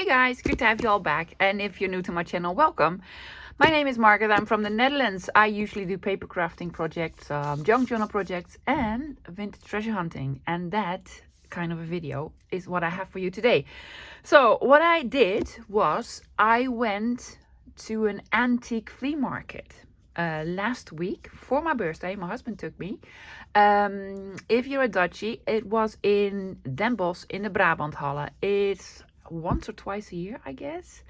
guys, good to have you all back. And if you're new to my channel, welcome. My name is Margaret. I'm from the Netherlands. I usually do paper crafting projects, junk journal projects, and vintage treasure hunting. And that kind of a video is what I have for you today. So what I did was I went to an antique flea market last week for my birthday. My husband took me. If you're a Dutchie, it was in Den Bosch in the Brabanthallen. It's once or twice a year, I guess.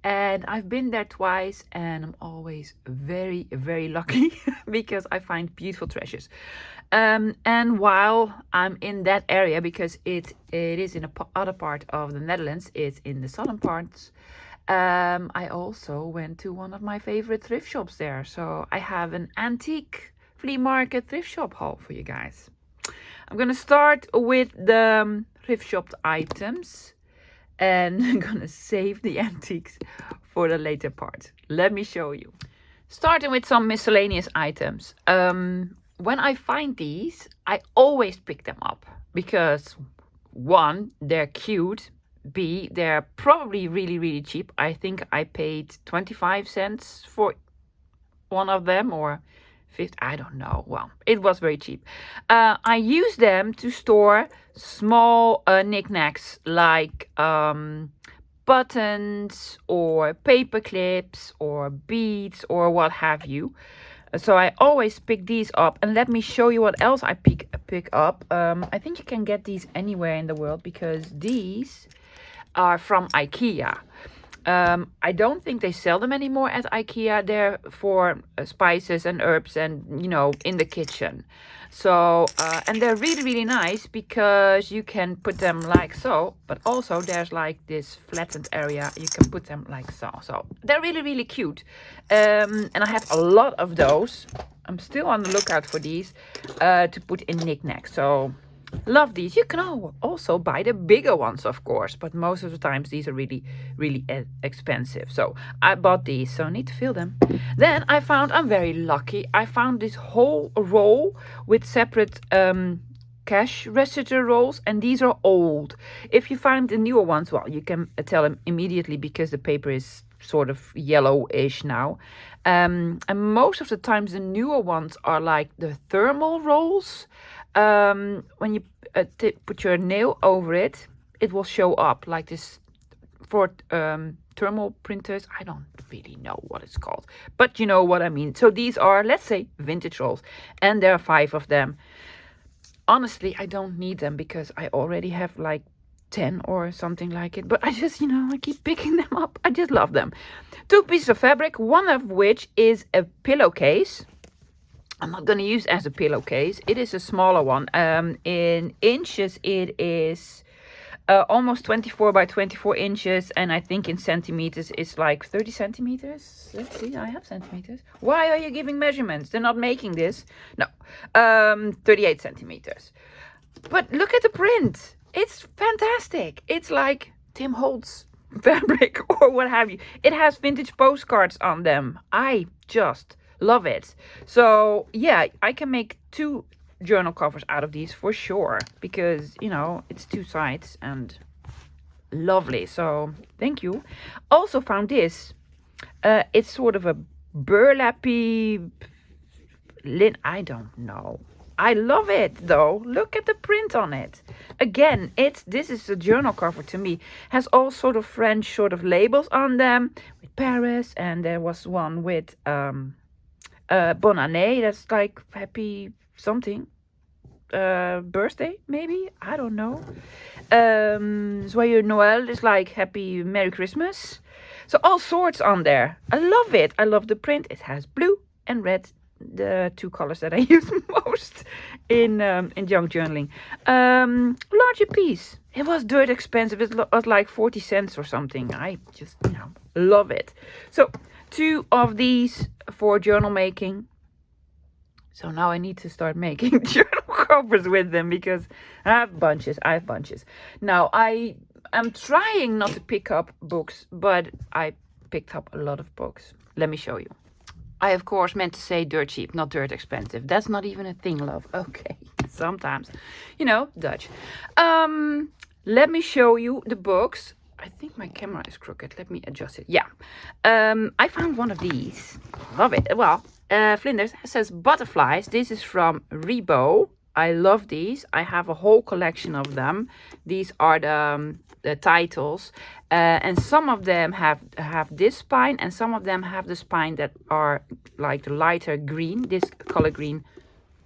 And I've been there twice and I'm always very, very lucky because I find beautiful treasures. And while I'm in that area, because it is in other part of the Netherlands, it's in the southern parts, I also went to one of my favorite thrift shops there. So I have an antique flea market thrift shop haul for you guys. I'm going to start with the thrift shop items. And I'm gonna save the antiques for the later part. Let me show you. Starting with some miscellaneous items. When I find these, I always pick them up. Because 1, they're cute. B, they're probably really, really cheap. I think I paid 25 cents for one of them, or 50, I don't know. Well, it was very cheap. I use them to store small knickknacks like buttons or paper clips or beads or what have you. So I always pick these up, and let me show you what else I pick up. I think you can get these anywhere in the world because these are from IKEA. I don't think they sell them anymore at IKEA. They're for spices and herbs and, in the kitchen. So, and they're really, really nice because you can put them like so, but also there's like this flattened area. You can put them like so. So they're really, really cute. And I have a lot of those. I'm still on the lookout for these to put in knickknacks. So love these. You can also buy the bigger ones, of course, but most of the times these are really, really expensive. So I bought these, so I need to fill them. Then I'm very lucky. I found this whole roll with separate cash register rolls, and these are old. If you find the newer ones, well, you can tell them immediately because the paper is sort of yellowish now. And most of the times the newer ones are like the thermal rolls. When you put your nail over it, it will show up like this for thermal printers. I don't really know what it's called, but you know what I mean. So these are, let's say, vintage rolls, and there are 5 of them. Honestly, I don't need them because I already have like 10 or something like it, but I just, I keep picking them up. I just love them. 2 pieces of fabric, one of which is a pillowcase. I'm not going to use as a pillowcase. It is a smaller one. In inches, it is almost 24 by 24 inches. And I think in centimeters, it's like 30 centimeters. Let's see, I have centimeters. Why are you giving measurements? They're not making this. No, 38 centimeters. But look at the print. It's fantastic. It's like Tim Holtz fabric or what have you. It has vintage postcards on them. I just love it. So yeah, I can make 2 journal covers out of these for sure because it's 2 sides and lovely. So thank you. Also found this. It's sort of a burlappy lin. I don't know. I love it though. Look at the print on it. Again, this is a journal cover to me. Has all sort of French sort of labels on them with Paris, and there was one with Bonne année, that's like happy something. Birthday, maybe? I don't know. Joyeux Noël is like happy Merry Christmas. So all sorts on there. I love it. I love the print. It has blue and red, the 2 colors that I use most in junk journaling. Larger piece. It was dirt expensive. It was like 40 cents or something. I just, love it. So 2 of these for journal making. So now I need to start making journal covers with them because I have bunches. Now I am trying not to pick up books, but I picked up a lot of books. Let me show you. I, of course, meant to say dirt cheap, not dirt expensive. That's not even a thing, love. Okay, sometimes. Dutch. Let me show you the books. I think my camera is crooked. Let me adjust it. Yeah. I found one of these. Love it. Well, Flinders says butterflies. This is from Rebo. I love these. I have a whole collection of them. These are the titles. And some of them have this spine, and some of them have the spine that are like the lighter green, this color green.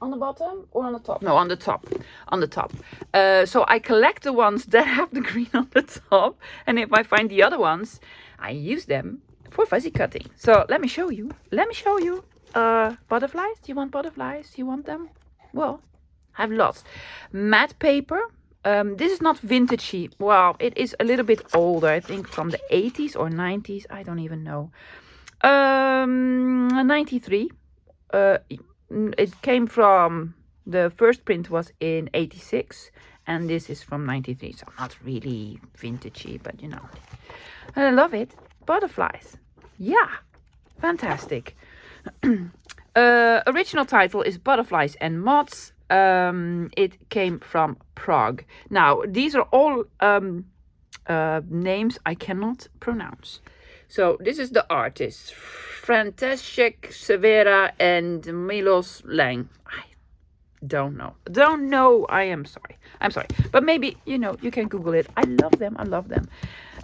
On the bottom or on the top? No, on the top. On the top. So I collect the ones that have the green on the top. And if I find the other ones, I use them for fuzzy cutting. So let me show you. Let me show you. Butterflies? Do you want butterflies? Do you want them? Well, I have lots. Matte paper. This is not vintagey. Well, it is a little bit older. I think from the 80s or 90s. I don't even know. 93. It came from, the first print was in 86, and this is from 93, so not really vintagey, but you know. I love it. Butterflies. Yeah, fantastic. Original title is Butterflies and Moths. It came from Prague. Now, these are all names I cannot pronounce. So this is the artist, Francesc Severa and Milos Lang. I don't know. Don't know. I am sorry. I'm sorry. But maybe, you know, you can Google it. I love them. I love them.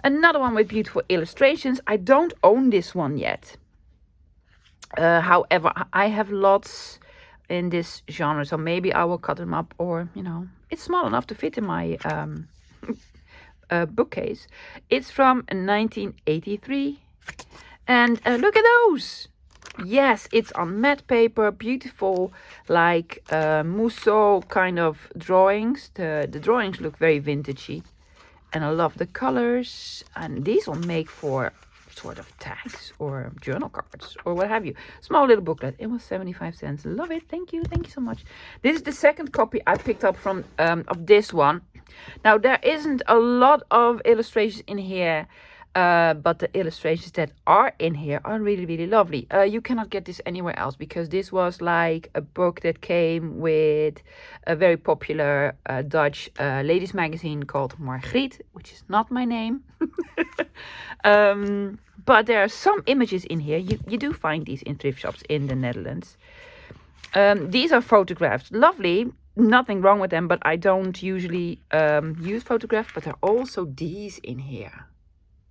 Another one with beautiful illustrations. I don't own this one yet. However, I have lots in this genre. So maybe I will cut them up, or, you know, it's small enough to fit in my bookcase. It's from 1983, and look at those. Yes, it's on matte paper, beautiful, like Musso kind of drawings. The drawings look very vintagey, and I love the colors. And these will make for sort of tags or journal cards or what have you. Small little booklet. It was 75 cents. Love it. Thank you so much. This is the second copy I picked up from of this one. Now, there isn't a lot of illustrations in here, but the illustrations that are in here are really, really lovely. You cannot get this anywhere else, because this was like a book that came with a very popular Dutch ladies magazine called Margriet, which is not my name. But there are some images in here. You do find these in thrift shops in the Netherlands. These are photographs. Lovely. Nothing wrong with them, but I don't usually use photographs. But there are also these in here.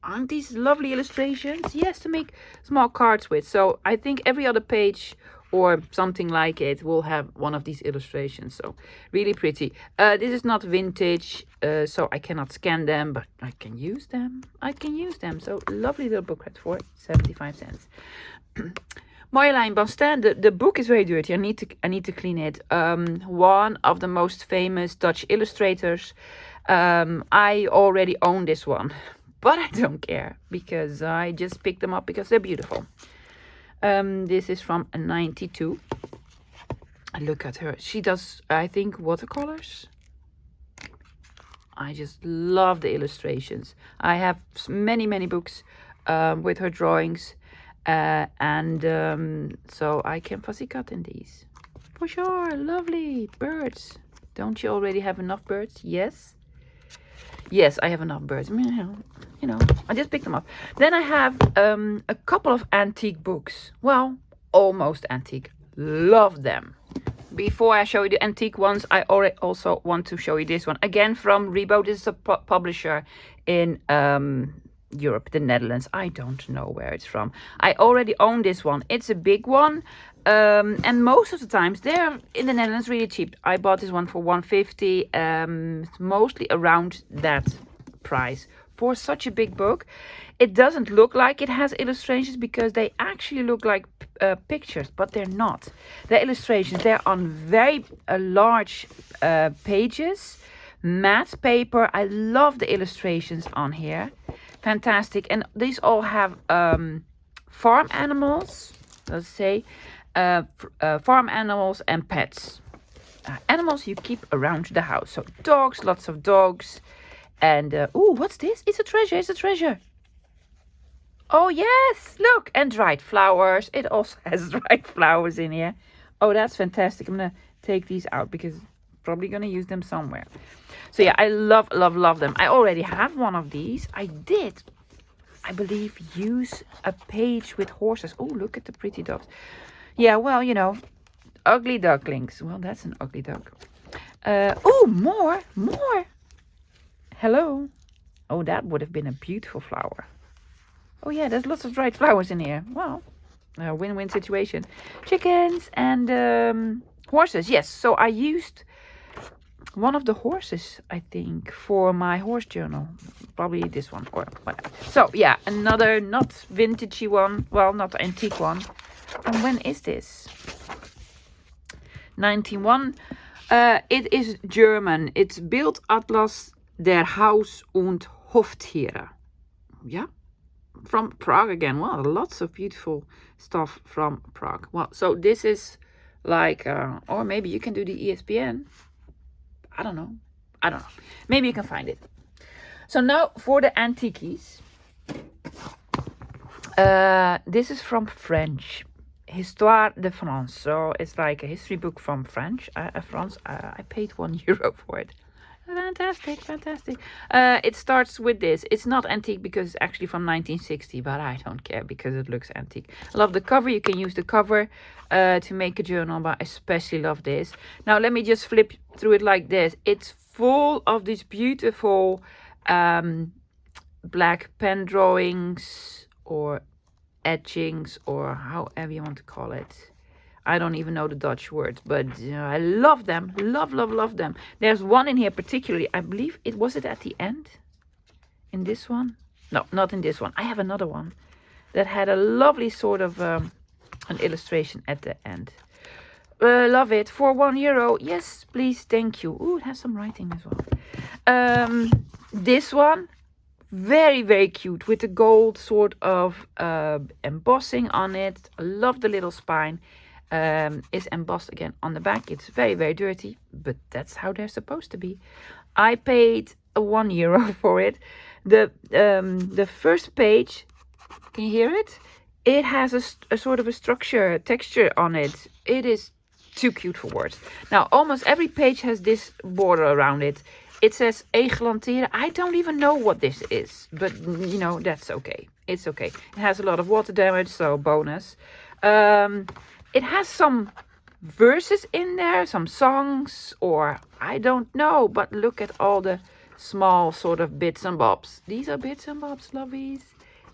Aren't these lovely illustrations? Yes, to make small cards with. So I think every other page or something like it will have one of these illustrations. So really pretty. This is not vintage, so I cannot scan them, but I can use them. So lovely little booklet for 75 cents. Marjolein Bastin, the book is very dirty. I need to clean it. One of the most famous Dutch illustrators. I already own this one, but I don't care, because I just picked them up because they're beautiful. This is from 92. Look at her. She does, I think, watercolors. I just love the illustrations. I have many books with her drawings. So I can fussy cut in these. For sure. Lovely. Birds. Don't you already have enough birds? Yes. Yes, I have enough birds. You know, I just picked them up. Then I have a couple of antique books. Well, almost antique. Love them. Before I show you the antique ones, I also want to show you this one. Again, from Rebo. This is a publisher in Europe, the Netherlands. I don't know where it's from. I already own this one. It's a big one. And most of the times they're in the Netherlands really cheap. I bought this one for 150. It's mostly around that price for such a big book. It doesn't look like it has illustrations, because they actually look like pictures, but they're not. They're illustrations. They're on very large pages, matte paper. I love the illustrations on here. Fantastic. And these all have farm animals, let's say, farm animals and pets. Animals you keep around the house. So dogs, lots of dogs. And, ooh, what's this? It's a treasure. Oh, yes, look. And dried flowers. It also has dried flowers in here. Oh, that's fantastic. I'm going to take these out, because probably going to use them somewhere. So yeah, I love them. I already have one of these. I did, I believe, use a page with horses. Oh, look at the pretty dogs. Yeah, well, you know, ugly ducklings. Well, that's an ugly duck. Oh, more. Hello. Oh, that would have been a beautiful flower. Oh yeah, there's lots of dried flowers in here. Well, a win-win situation. Chickens and horses. Yes, so I used one of the horses, I think, for my horse journal. Probably this one or whatever. So yeah, another not vintagey one. Well, not antique one. And when is this? 1901. It is German. It's Bild Atlas der Haus- und Hoftiere. Yeah, from Prague again. Well, lots of beautiful stuff from Prague. Well, so this is like, or maybe you can do the ESPN. I don't know. Maybe you can find it. So now for the antiquities. This is from French. Histoire de France. So it's like a history book from France. I paid €1 for it. Fantastic. It starts with this. It's not antique because it's actually from 1960, but I don't care because it looks antique. I love the cover. You can use the cover to make a journal, but I especially love this. Now let me just flip through it like this. It's full of these beautiful black pen drawings or etchings or however you want to call it. I don't even know the Dutch word, but I love them. Love them. There's one in here particularly. I believe it was at the end. In this one? No, not in this one. I have another one that had a lovely sort of an illustration at the end. Love it. For €1. Yes, please. Thank you. Ooh, it has some writing as well. This one. Very cute with the gold sort of embossing on it. I love the little spine. Is embossed again on the back. It's very dirty, but that's how they're supposed to be. I paid €1 for it. The first page, can you hear it? It has a sort of a texture on it. It is too cute for words. Now, almost every page has this border around it. It says Eglanteren. I don't even know what this is, but you know, that's okay. It's okay. It has a lot of water damage, so bonus. It has some verses in there, some songs, or I don't know, but look at all the small sort of bits and bobs. These are bits and bobs, lovies.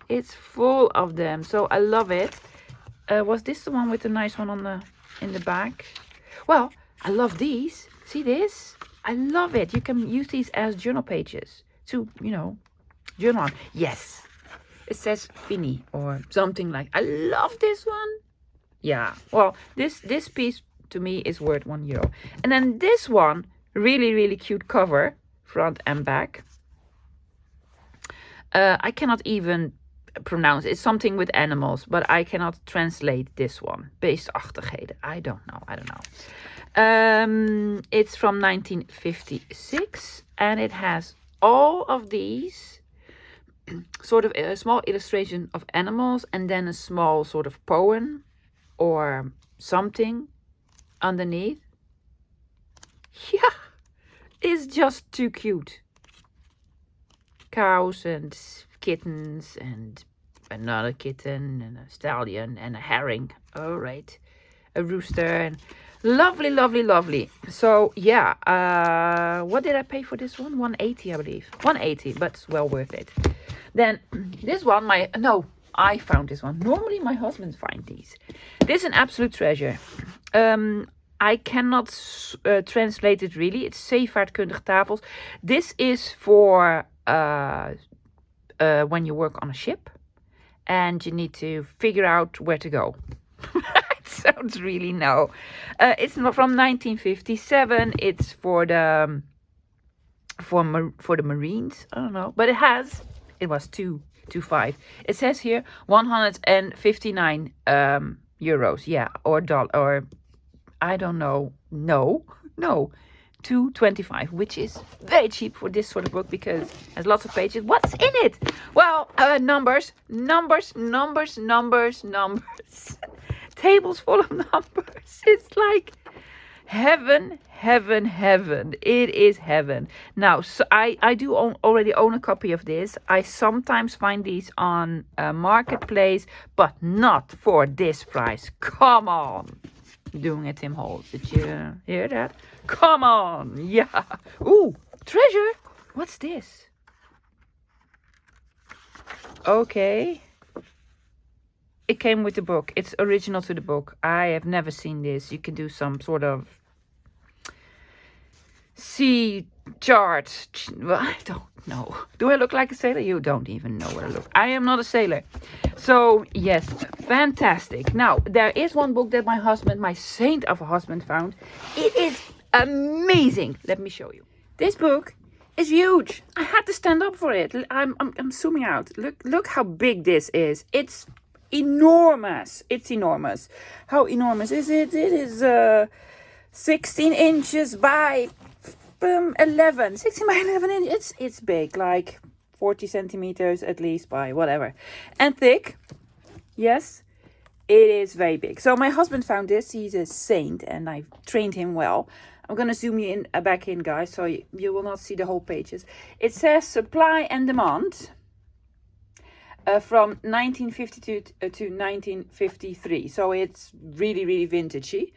It's full of them, so I love it. Was this the one with the nice one in the back? Well, I love these. See this? I love it. You can use these as journal pages to, you know, journal on. Yes. It says Fini or something like. I love this one. Yeah. Well, this piece to me is worth €1. And then this one, really cute cover, front and back. I cannot even pronounce. It's something with animals, but I cannot translate this one. Beestachtigheden. I don't know. It's from 1956 and it has all of these sort of a small illustration of animals and then a small sort of poem or something underneath. Yeah, it's just too cute. Cows and kittens and another kitten and a stallion and a herring. All right, a rooster and lovely. So yeah, what did I pay for this one? €1.80, I believe. €1.80, but it's well worth it. Then this one, I found this one. Normally my husband finds these. This is an absolute treasure. I cannot translate it really. It's zeevaartkundige tafels. This is for when you work on a ship and you need to figure out where to go. It sounds really no. It's not from 1957. It's for the Marines. I don't know, but it was 2.25. It says here 159 euros. Yeah, or dollar, or I don't know. No, 2.25, which is very cheap for this sort of book because it has lots of pages. What's in it? Well, numbers. Tables full of numbers. It's like heaven. heaven, heaven. It is heaven. Now, so I do already own a copy of this. I sometimes find these on a marketplace, but not for this price. Come on. Doing a Tim Holtz. Did you hear that? Come on. Yeah. Ooh, treasure. What's this? Okay. It came with the book. It's original to the book. I have never seen this. You can do some sort of sea chart. Well, I don't know. Do I look like a sailor? You don't even know what I look. I am not a sailor. So, yes, fantastic. Now, there is one book that my husband, my saint of a husband, found. It is amazing. Let me show you. This book is huge. I had to stand up for it. I'm zooming out. Look how big this is. It's enormous. It's enormous. How enormous is it? It is 16 inches by 11. 16 by 11 inches. It's big, like 40 centimeters at least by whatever. And thick. Yes, it is very big. So my husband found this. He's a saint and I've trained him well. I'm going to zoom you in back in, guys, so you will not see the whole pages. It says Supply and Demand. From 1952 to 1953. So it's really, really vintagey.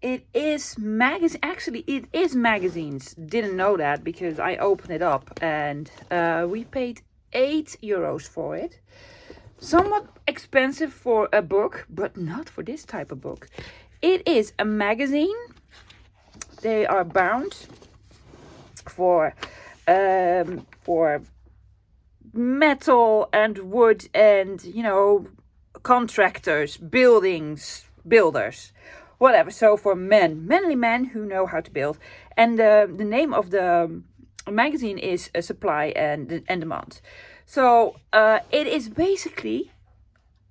It is magazine. Actually, it is magazines. Didn't know that because I opened it up and we paid €8 for it. Somewhat expensive for a book, but not for this type of book. It is a magazine. They are bound for metal and wood and, you know, contractors, builders, whatever. So for manly men who know how to build. And the name of the magazine is Supply and Demand. So it is basically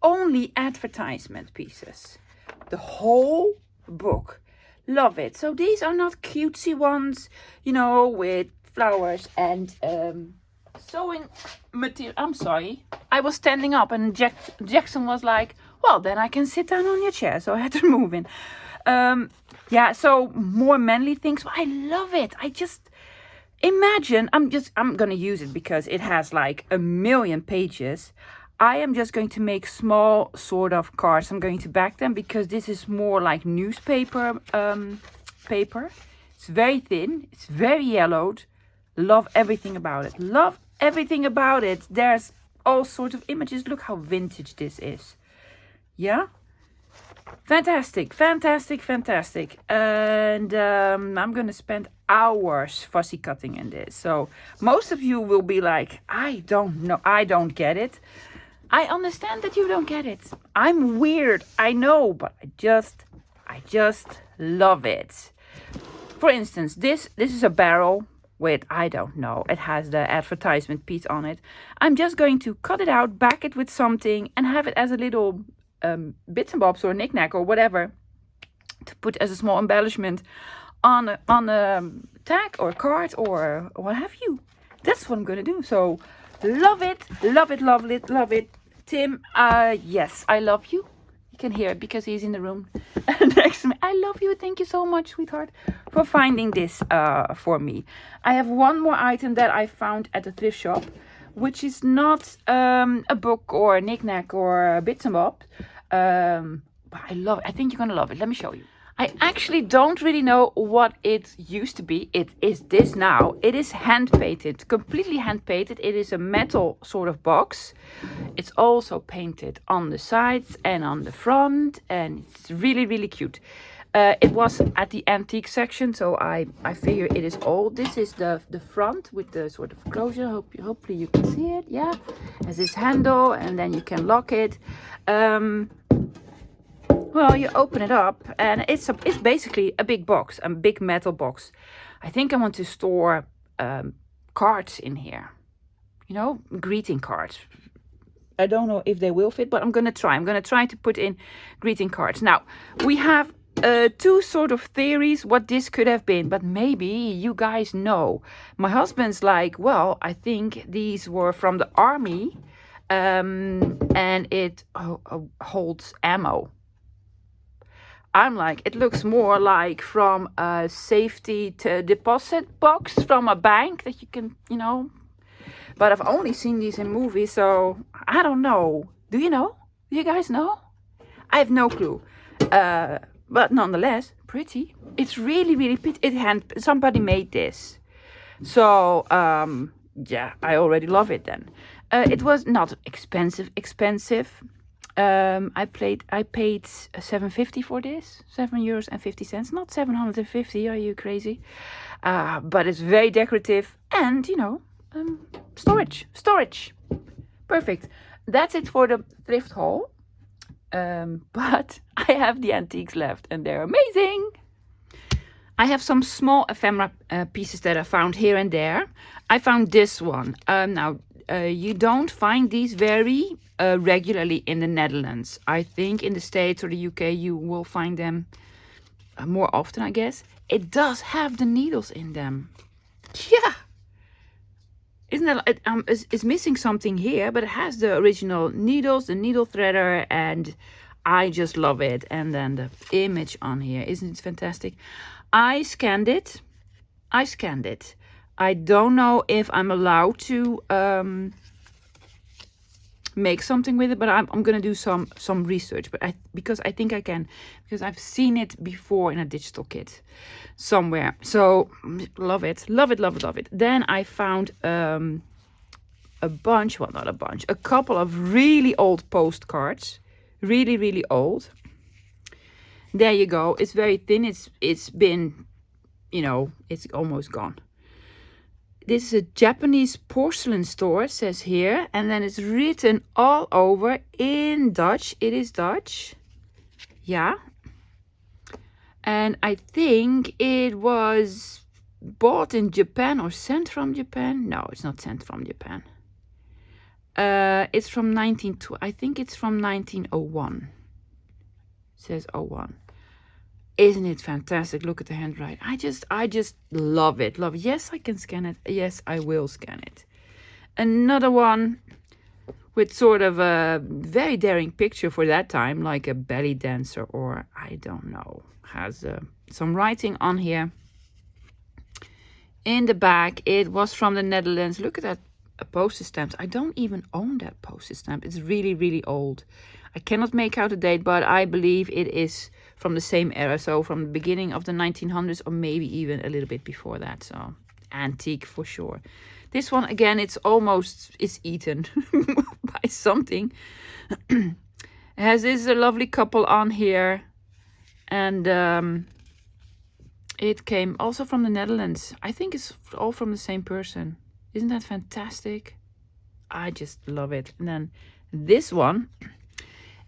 only advertisement pieces. The whole book. Love it. So these are not cutesy ones, you know, with flowers and sewing material. I'm sorry. I was standing up and Jackson was like, well, then I can sit down on your chair. So I had to move in. Yeah, so more manly things. I love it. I just imagine, I'm going to use it because it has like 1 million pages. I am just going to make small sort of cards. I'm going to back them because this is more like newspaper paper. It's very thin. It's very yellowed. Love everything about it. Love everything about it. There's all sorts of images. Look how vintage this is. Yeah? Fantastic, fantastic, fantastic. And I'm going to spend hours fussy cutting in this. So most of you will be like, I don't know. I don't get it. I understand that you don't get it. I'm weird. I know, but I just love it. For instance, this is a barrel with, I don't know, it has the advertisement piece on it. I'm just going to cut it out, back it with something and have it as a little bits and bobs or knick-knack or whatever to put as a small embellishment on a tag or card or what have you. That's what I'm going to do. So love it, love it, love it, love it. Tim, yes, I love you. You can hear it because he's in the room next to me. I love you. Thank you so much, sweetheart, for finding this for me. I have one more item that I found at the thrift shop, which is not a book or a knick-knack or a bits and bobs. But I love it. I think you're going to love it. Let me show you. I actually don't really know what it used to be. It is this now. It is hand-painted, completely hand-painted. It is a metal sort of box. It's also painted on the sides and on the front, and it's really, really cute. It was at the antique section, so I figure it is old. This is the front with the sort of closure. Hopefully you can see it. Yeah, it has this handle, and then you can lock it. Well, you open it up and it's basically a big box, a big metal box. I think I want to store cards in here, you know, greeting cards. I don't know if they will fit, but I'm going to try. I'm going to try to put in greeting cards. Now, we have two sort of theories what this could have been, but maybe you guys know. My husband's like, well, I think these were from the army and it holds ammo. I'm like, it looks more like from a safety deposit box from a bank that you can, but I've only seen these in movies, so I don't know. Do you know? Do you guys know? I have no clue. But nonetheless, pretty. It's really, really pretty. Somebody made this. So, yeah, I already love it then. It was not expensive. I paid €7.50 for this. €7.50. Not 750. Are you crazy? But it's very decorative and, storage. Perfect. That's it for the thrift haul. But I have the antiques left and they're amazing. I have some small ephemera pieces that I found here and there. I found this one. Now, you don't find these very regularly in the Netherlands. I think in the States or the UK you will find them more often, I guess. It does have the needles in them. Yeah. Isn't it? It's missing something here, but it has the original needles, the needle threader, and I just love it. And then the image on here, isn't it fantastic? I scanned it. I don't know if I'm allowed to make something with it, but I'm gonna do some research. But because I think I can, because I've seen it before in a digital kit somewhere. So love it. Then I found a couple of really old postcards, really old. There you go. It's very thin. It's been, it's almost gone. This is a Japanese porcelain store, it says here, and then it's written all over in Dutch. It is Dutch. Yeah. And I think it was bought in Japan or sent from Japan. No, it's not sent from Japan. It's from I think it's from 1901. It says 01. Isn't it fantastic? Look at the handwriting. I just love it. Yes, I can scan it. Yes, I will scan it. Another one with sort of a very daring picture for that time, like a belly dancer, or I don't know. Has some writing on here. In the back, it was from the Netherlands. Look at that postage stamp. I don't even own that postage stamp. It's really old. I cannot make out a date, but I believe it is from the same era. So from the beginning of the 1900s, or maybe even a little bit before that. So antique for sure. This one, again, it's eaten by something. It has this lovely couple on here. And it came also from the Netherlands. I think it's all from the same person. Isn't that fantastic? I just love it. And then this one,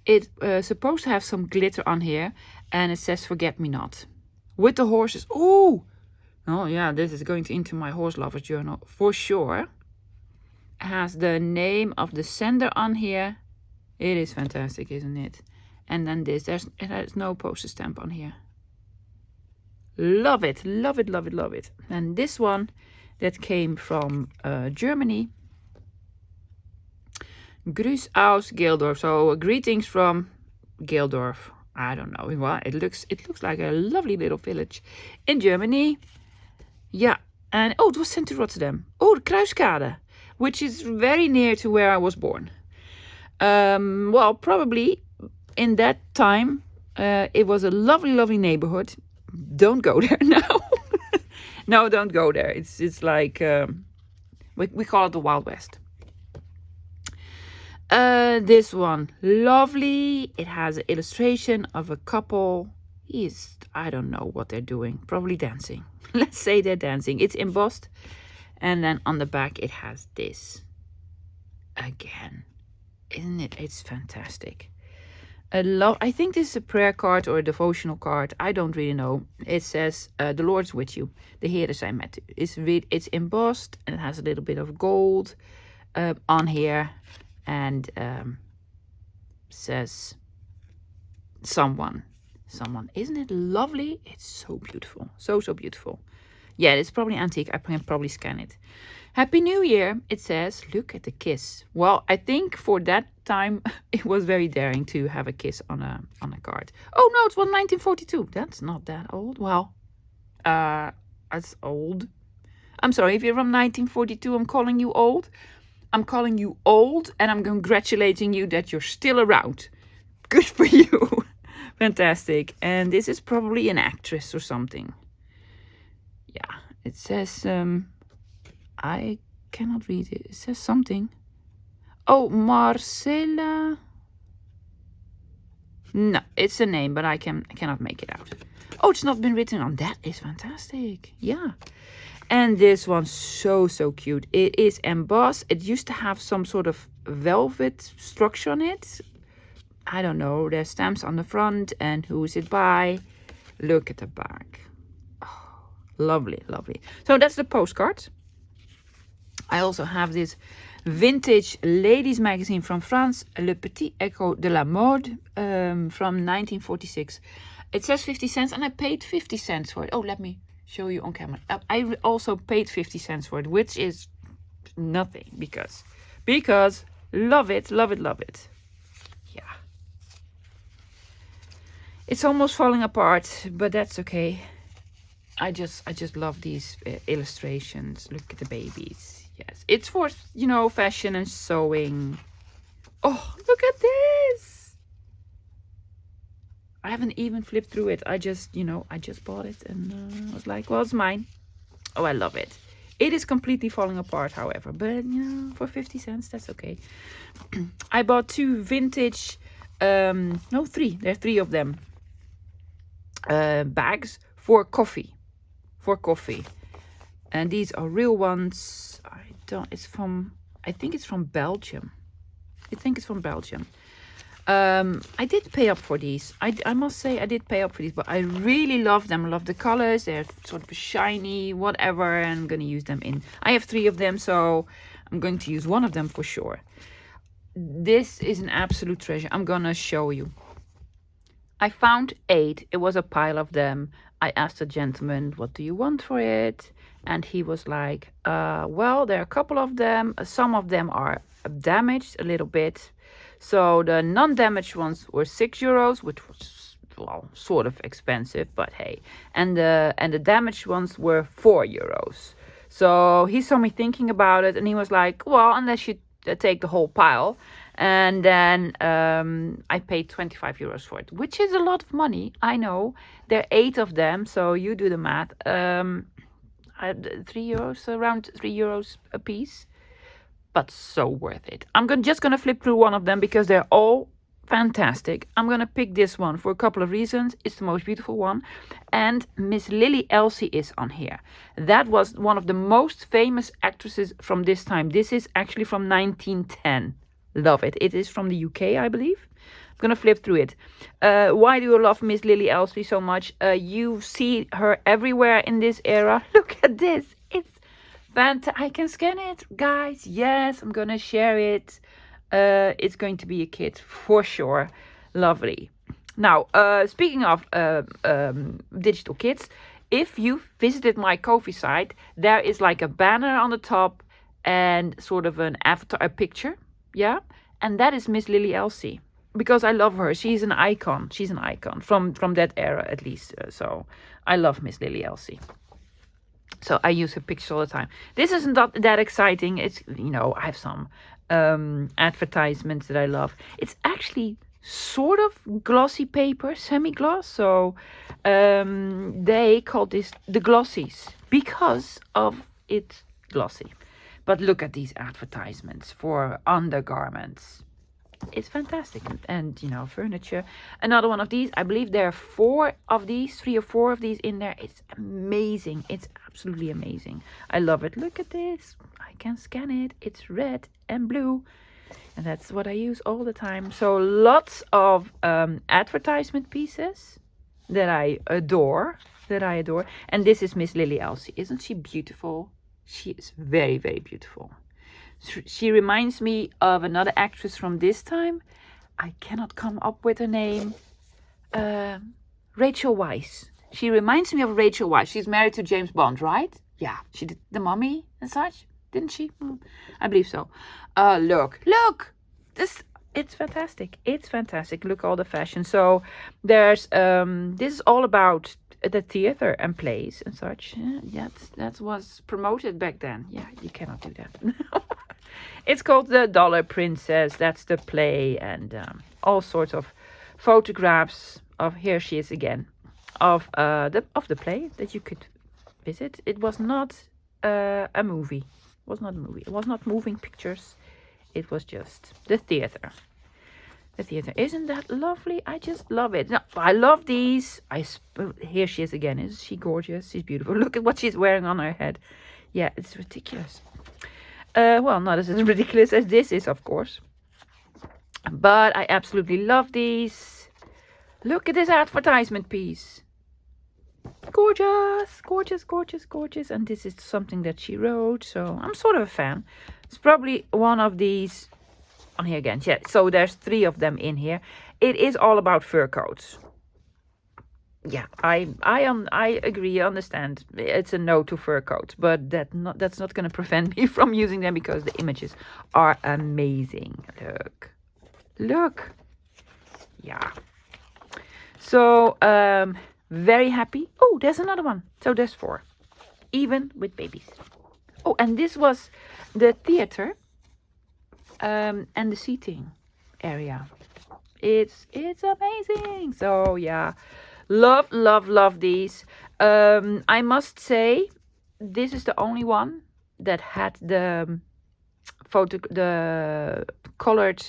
it's supposed to have some glitter on here. And it says forget me not. With the horses. Oh yeah, this is going into my horse lover's journal for sure. It has the name of the sender on here. It is fantastic, isn't it? And then it has no postage stamp on here. Love it. And this one that came from Germany. Grüß aus Geldorf. So greetings from Geldorf. I don't know. Well, it looks like a lovely little village in Germany. Yeah. And it was sent to Rotterdam. Oh, the Kruiskade, which is very near to where I was born. Well, probably in that time, it was a lovely neighborhood. Don't go there now. No, don't go there. It's like we call it the Wild West. This one, lovely. It has an illustration of a couple. I don't know what they're doing. Probably dancing. Let's say they're dancing. It's embossed, and then on the back it has this. Again, isn't it? It's fantastic. I think this is a prayer card or a devotional card. I don't really know. It says, the Lord's with you. The Heer zijn met u. It's embossed and it has a little bit of gold on here. And says, someone. Isn't it lovely? It's so beautiful. So beautiful. Yeah, it's probably antique. I can probably scan it. Happy New Year, it says. Look at the kiss. Well, I think for that time, it was very daring to have a kiss on a card. Oh, no, it was 1942. That's not that old. Well, that's old. I'm sorry, if you're from 1942, I'm calling you old. I'm calling you old, and I'm congratulating you that you're still around. Good for you. Fantastic. And this is probably an actress or something. Yeah, it says, I cannot read it. It says something. Oh, Marcella. No, it's a name, but I cannot make it out. Oh, it's not been written on. That is fantastic. Yeah. And this one's so cute. It is embossed. It used to have some sort of velvet structure on it. I don't know. There's stamps on the front and who is it by. Look at the back. Oh, lovely, lovely. So that's the postcard. I also have this vintage ladies magazine from France, Le Petit Echo de la Mode, from 1946. It says 50 cents and I paid 50 cents for it. Oh, let me show you on camera. I also paid 50 cents for it, which is nothing because love it. Yeah. It's almost falling apart, but that's okay. I just love these illustrations. Look at the babies. Yes, it's for, you know, fashion and sewing. Oh, look at this. I haven't even flipped through it. I just bought it and I was like, well, it's mine. Oh, I love it. It is completely falling apart, however, but, you know, for 50 cents, that's okay. I bought two vintage, no, three. There are three of them. Bags for coffee. And these are real ones. I think it's from Belgium. I did pay up for these. I must say I did pay up for these, but I really love them. I love the colors. They're sort of shiny, whatever. And I'm going to use them in. I have three of them, so I'm going to use one of them for sure. This is an absolute treasure. I'm going to show you. I found 8. It was a pile of them. I asked the gentleman, what do you want for it? And he was like, well, there are a couple of them. Some of them are damaged a little bit. So the non-damaged ones were €6, which was, well, sort of expensive, but hey. And the damaged ones were €4. So he saw me thinking about it and he was like, well, unless you take the whole pile. And then I paid €25 for it, which is a lot of money. I know. There are 8 of them, so you do the math. €3, around €3 a piece. But so worth it. I'm just going to flip through one of them because they're all fantastic. I'm going to pick this one for a couple of reasons. It's the most beautiful one. And Miss Lily Elsie is on here. That was one of the most famous actresses from this time. This is actually from 1910. Love it. It is from the UK, I believe. I'm going to flip through it. Why do you love Miss Lily Elsie so much? You see her everywhere in this era. Look at this. It's fantastic. I can scan it, guys. Yes, I'm going to share it. It's going to be a kit for sure. Lovely. Now, speaking of digital kits, if you visited my Ko-fi site, there is like a banner on the top and sort of an avatar, a picture. Yeah. And that is Miss Lily Elsie. Because I love her. She's an icon. From that era, at least. So I love Miss Lily Elsie. So I use her pictures all the time. This isn't that exciting. It's, you know, I have some advertisements that I love. It's actually sort of glossy paper, semi-gloss. So they call this the glossies because of it's glossy. But look at these advertisements for undergarments. It's fantastic. And, you know, furniture. Another one of these. I believe there are 3 or 4 of these in there. It's amazing. It's absolutely amazing. I love it. Look at this. I can scan it. It's red and blue. And that's what I use all the time. So lots of advertisement pieces that I adore. And this is Miss Lily Elsie. Isn't she beautiful? She is very, very beautiful. She reminds me of another actress from this time. I cannot come up with her name. Rachel Weisz. She reminds me of Rachel Weisz. She's married to James Bond, right? Yeah, she did The Mummy and such, didn't she? I believe so. Look, it's fantastic. It's fantastic. Look, all the fashion. So there's this is all about the theater and plays and such. Yeah, that was promoted back then. Yeah, you cannot do that. It's called The Dollar Princess. That's the play, and all sorts of photographs of, here she is again, of the play that you could visit. It was not a movie. It was not a movie. It was not moving pictures. It was just the theater. The theater. Isn't that lovely? I just love it. No, I love these. Here she is again. Isn't she gorgeous? She's beautiful. Look at what she's wearing on her head. Yeah, it's ridiculous. Well, not as ridiculous as this is, of course. But I absolutely love these. Look at this advertisement piece. Gorgeous, gorgeous, gorgeous, gorgeous. And this is something that she wrote, so I'm sort of a fan. It's probably one of these on here again. Yeah, so there's 3 of them in here. It is all about fur coats. Yeah, I agree, understand. It's a no to fur coats, but that's not going to prevent me from using them because the images are amazing. Look. Yeah. So, very happy. Oh, there's another one. So there's 4, even with babies. Oh, and this was the theater and the seating area. It's amazing. So yeah, love these. I must say, this is the only one that had the colored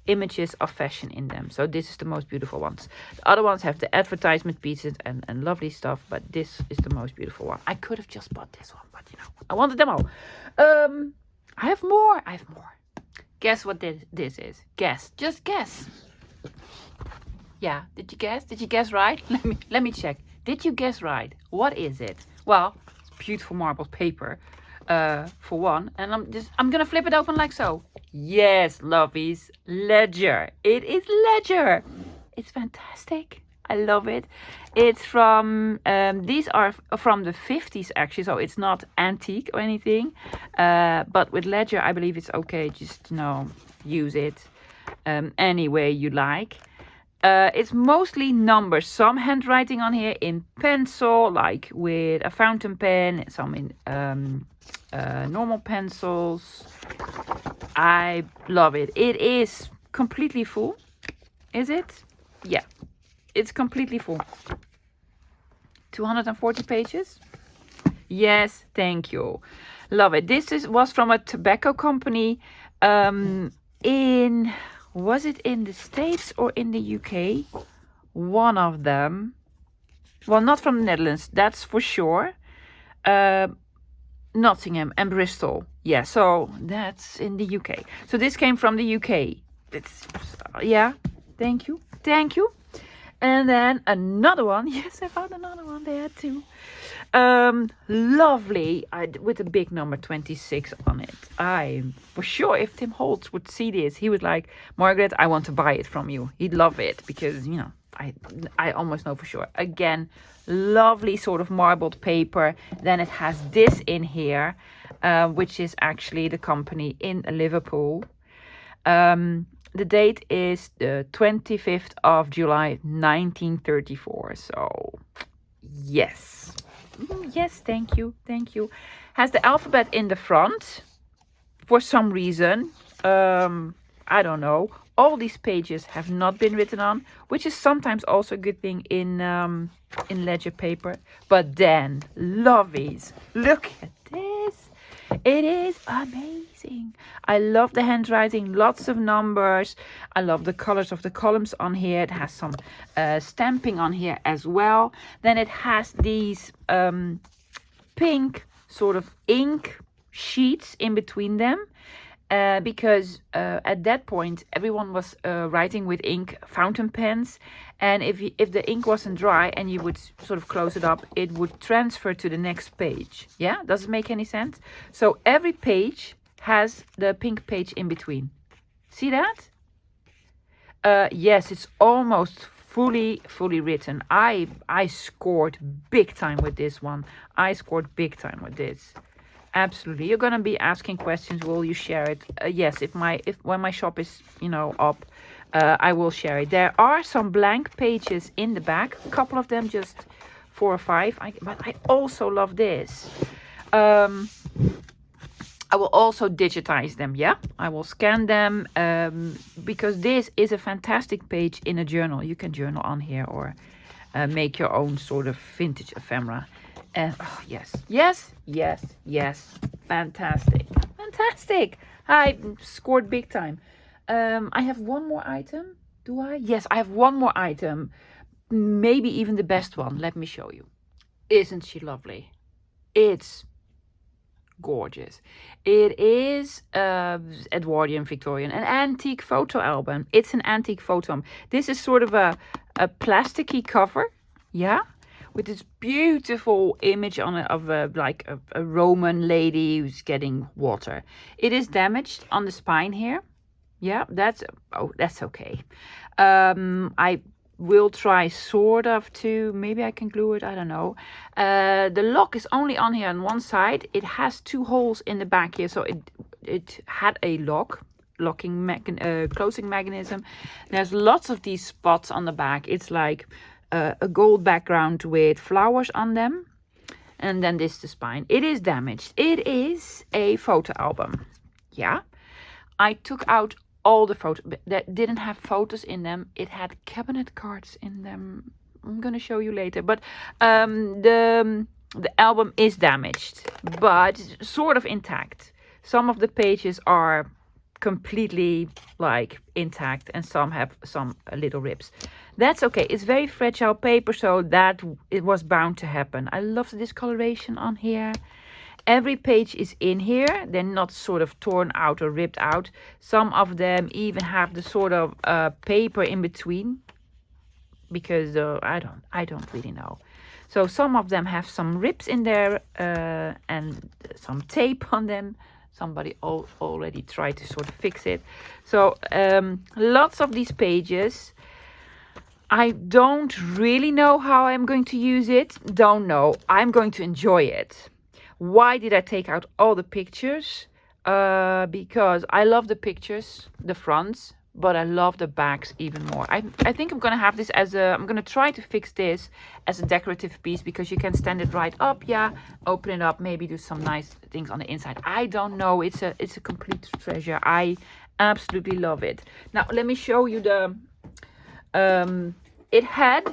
images of fashion in them. So this is the most beautiful ones. The other ones have the advertisement pieces and lovely stuff, but this is the most beautiful one. I could have just bought this one, but I wanted them all. I have more. Guess what this is? Just guess. Yeah, did you guess? Did you guess right? Let me check. Did you guess right? What is it? Well, it's beautiful marbled paper, for one, and I'm gonna flip it open like so. Yes, lovies, ledger. It is ledger. It's fantastic. I love it. It's from these are from the 50s actually, so it's not antique or anything. But with ledger, I believe it's okay. Just use it any way you like. It's mostly numbers. Some handwriting on here in pencil, like with a fountain pen. Some in normal pencils. I love it. It is completely full. Is it? Yeah. It's completely full. 240 pages. Yes, thank you. Love it. This was from a tobacco company was it in the States or in the UK? One of them. Well, not from the Netherlands, that's for sure. Nottingham and Bristol. Yeah, so that's in the UK. So this came from the UK. Yeah, thank you. And then another one. Yes, I found another one there too. Lovely, with a big number 26 on it. I'm for sure if Tim Holtz would see this, he would like, Margaret, I want to buy it from you. He'd love it because, I almost know for sure. Again, lovely sort of marbled paper. Then it has this in here, which is actually the company in Liverpool. The date is the 25th of July, 1934. So, yes. Yes, thank you. Has the alphabet in the front for some reason. I don't know. All these pages have not been written on, which is sometimes also a good thing in ledger paper. But then, lovies, look at this. It is amazing. I love the handwriting, lots of numbers. I love the colors of the columns on here. It has some stamping on here as well. Then it has these pink sort of ink sheets in between them. Because at that point everyone was writing with ink fountain pens, and if the ink wasn't dry and you would sort of close it up, it would transfer to the next page. Yeah, does it make any sense? So every page has the pink page in between. See that? Yes, it's almost fully written. I scored big time with this one. I scored big time with this. Absolutely. You're gonna be asking questions. Will you share it? Yes. If when my shop is up, I will share it. There are some blank pages in the back. A couple of them, just 4 or 5. But I also love this. I will also digitize them, yeah? I will scan them because this is a fantastic page in a journal. You can journal on here or make your own sort of vintage ephemera. And oh, yes. Fantastic. I scored big time. I have one more item. Do I? Yes, I have one more item. Maybe even the best one. Let me show you. Isn't she lovely? It's gorgeous. It is Edwardian Victorian, an antique photo album. It's an antique photo album. This is sort of a plasticky cover, yeah, with this beautiful image on it of a Roman lady who's getting water. It is damaged on the spine here. Yeah, that's okay. I will try sort of to, maybe I can glue it, I don't know. The lock is only on here on one side. It has 2 holes in the back here, so it had a closing mechanism. There's lots of these spots on the back. It's like a gold background with flowers on them, and then this is the spine. It is damaged. It is a photo album. Yeah, I took out all the photos that didn't have photos in them. It had cabinet cards in them. I'm gonna show you later. But the album is damaged, but sort of intact. Some of the pages are completely like intact, and some have some little rips. That's okay. It's very fragile paper, so that it was bound to happen. I love the discoloration on here. Every page is in here. They're not sort of torn out or ripped out. Some of them even have the sort of paper in between, because I don't really know. So some of them have some rips in there and some tape on them. Somebody already tried to sort of fix it. So lots of these pages. I don't really know how I'm going to use it. Don't know. I'm going to enjoy it. Why did I take out all the pictures? Because I love the pictures, the fronts, but I love the backs even more. I think I'm going to have this I'm going to try to fix this as a decorative piece, because you can stand it right up, yeah, open it up, maybe do some nice things on the inside. I don't know. It's a complete treasure. I absolutely love it. Now, let me show you it had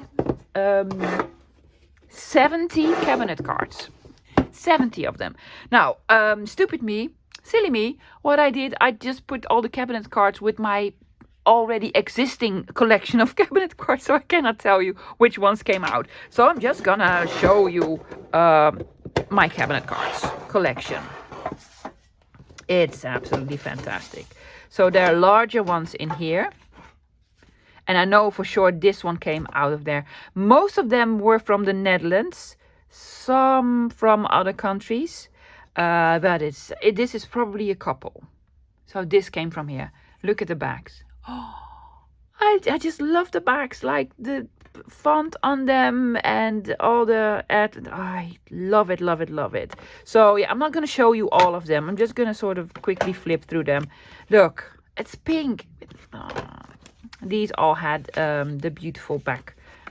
70 cabinet cards. 70 of them. Now, stupid me, silly me, what I did, I just put all the cabinet cards with my already existing collection of cabinet cards, so I cannot tell you which ones came out. So I'm just gonna show you my cabinet cards collection. It's absolutely fantastic. So there are larger ones in here, and I know for sure this one came out of there. Most of them were from the Netherlands, some from other countries, but this is probably a couple. So this came from here. Look at the backs. Oh, I just love the backs, like the font on them and all the I love it. So yeah, I'm not gonna show you all of them. I'm just gonna sort of quickly flip through them. Look, it's pink. These all had the beautiful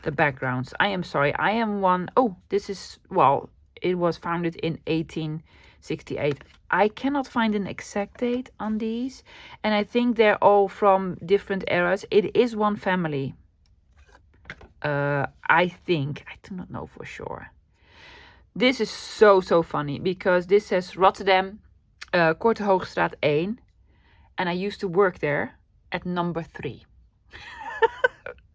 backgrounds. I am sorry. I am one. Oh, this is, well, it was founded in 1868. I cannot find an exact date on these, and I think they're all from different eras. It is one family. I think. I do not know for sure. This is so funny, because this says Rotterdam, Korte Hoogstraat 1, and I used to work there at number 3.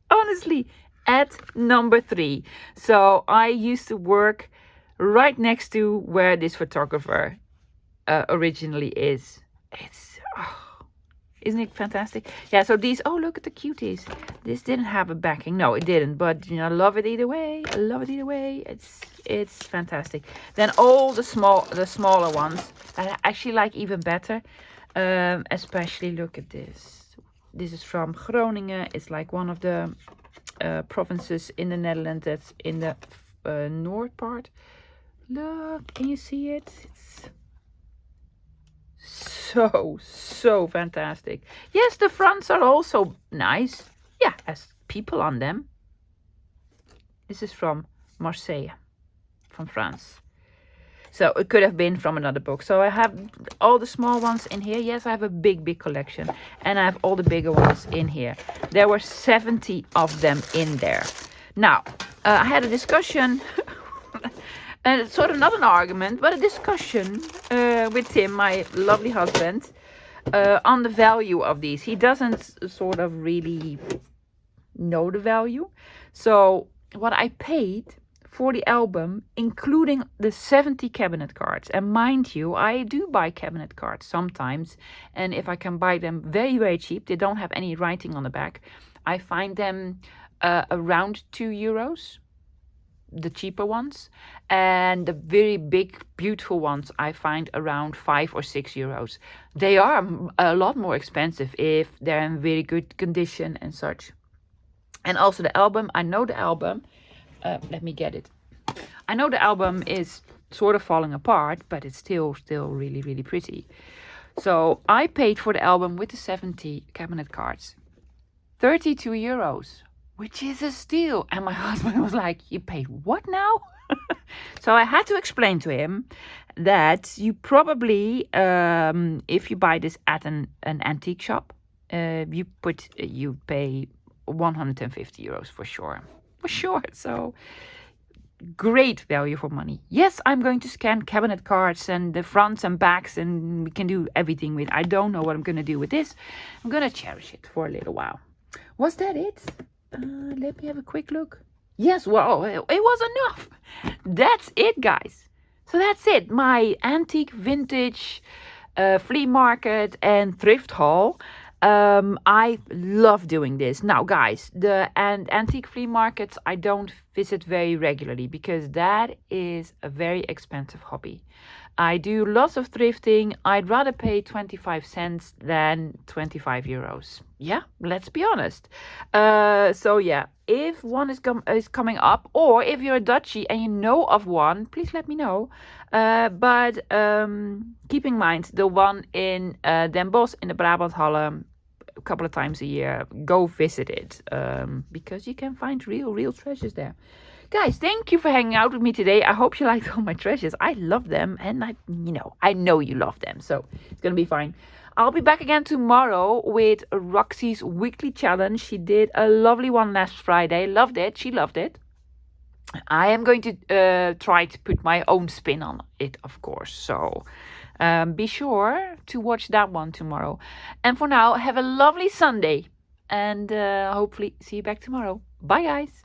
Honestly, at number 3. So I used to work right next to where this photographer originally is. Isn't it fantastic? Yeah, so these, oh, look at the cuties. This didn't have a backing. No, it didn't, but I love it either way. It's fantastic. Then all the smaller ones I actually like even better. Especially, look at this. This is from Groningen. It's like one of the provinces in the Netherlands. That's in the north part. Look, can you see it? It's so fantastic. Yes, the fronts are also nice. Yeah, has people on them. This is from Marseille, from France. So it could have been from another book. So I have all the small ones in here. Yes, I have a big collection. And I have all the bigger ones in here. There were 70 of them in there. Now, I had a discussion, and it's sort of not an argument, but a discussion with Tim, my lovely husband, on the value of these. He doesn't sort of really know the value. So what I paid for the album, including the 70 cabinet cards. And mind you, I do buy cabinet cards sometimes. And if I can buy them very cheap, they don't have any writing on the back, I find them around €2, the cheaper ones. And the very big, beautiful ones I find around €5 or €6. They are a lot more expensive if they're in very good condition and such. And also the album, I know the album. Let me get it. I know the album is sort of falling apart, but it's still really pretty. So I paid for the album with the 70 cabinet cards €32, which is a steal. And my husband was like, you paid what now? So I had to explain to him that you probably, if you buy this at an antique shop, you pay €150 for sure. For sure. So great value for money. Yes, I'm going to scan cabinet cards and the fronts and backs, and we can do everything with. I don't know what I'm going to do with this. I'm going to cherish it for a little while. Was that it? Let me have a quick look. Yes, well, it was enough. That's it, guys. So that's it. My antique, vintage, flea market and thrift haul. I love doing this. Now, guys, the antique flea markets I don't visit very regularly because that is a very expensive hobby. I do lots of thrifting. I'd rather pay 25 cents than €25. Yeah, let's be honest. So yeah, if one is coming up, or if you're a Dutchie and you know of one, please let me know. But keep in mind, the one in Den Bosch in the Brabant Halle, a couple of times a year, go visit it, because you can find real treasures there. Guys, thank you for hanging out with me today. I hope you liked all my treasures. I love them, and I know you love them, so it's gonna be fine. I'll be back again tomorrow with Roxy's weekly challenge. She did a lovely one last Friday. Loved it. She loved it. I am going to try to put my own spin on it, of course. So be sure to watch that one tomorrow. And for now, have a lovely Sunday. And hopefully see you back tomorrow. Bye, guys.